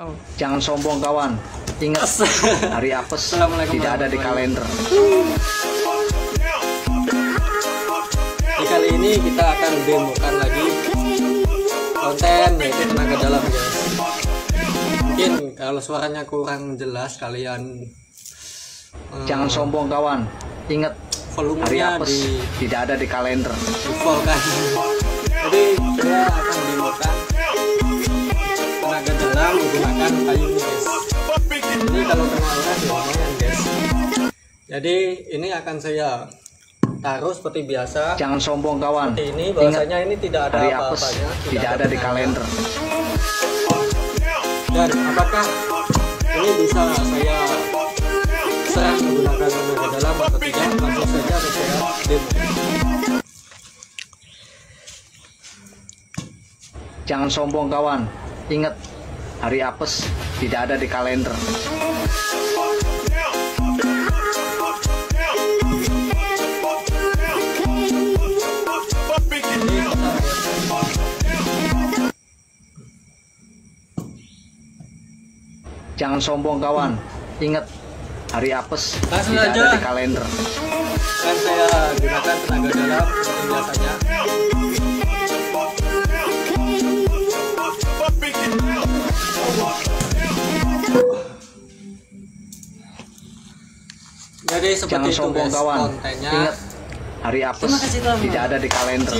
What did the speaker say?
Oh. Jangan sombong kawan. Ingat, hari apes tidak ada di kalender. Di kali ini kita akan demokan lagi konten yaitu tenaga dalam, guys. Mungkin kalau suaranya kurang jelas kalian Jangan sombong kawan. Ingat, hari volumenya apes tidak ada di kalender. full kan. Jadi saya akan demokan tenaga dalam menggunakan kayu ini, guys. Ini kalau kena orang ya lumayan, guys. Jadi ini akan saya taruh seperti biasa. Jangan sombong kawan. Seperti ini, bahwasanya ini tidak ada hari apes apa-apanya, tidak ada di kalender. Dan apakah ini bisa saya serang menggunakan tenaga dalam atau tidak? Langsung saja saya demo. Jangan sombong kawan. Ingat, hari apes tidak ada di kalender. Jangan sombong kawan. Ingat, hari apes Langsung tidak aja. ada di kalender. Kan saya gunakan tenaga dalam seperti biasanya. Jadi seperti Jangan itu, sombong guys, kawan. kontennya. Ingat, hari apes Terima kasih telah tidak ada di kalender.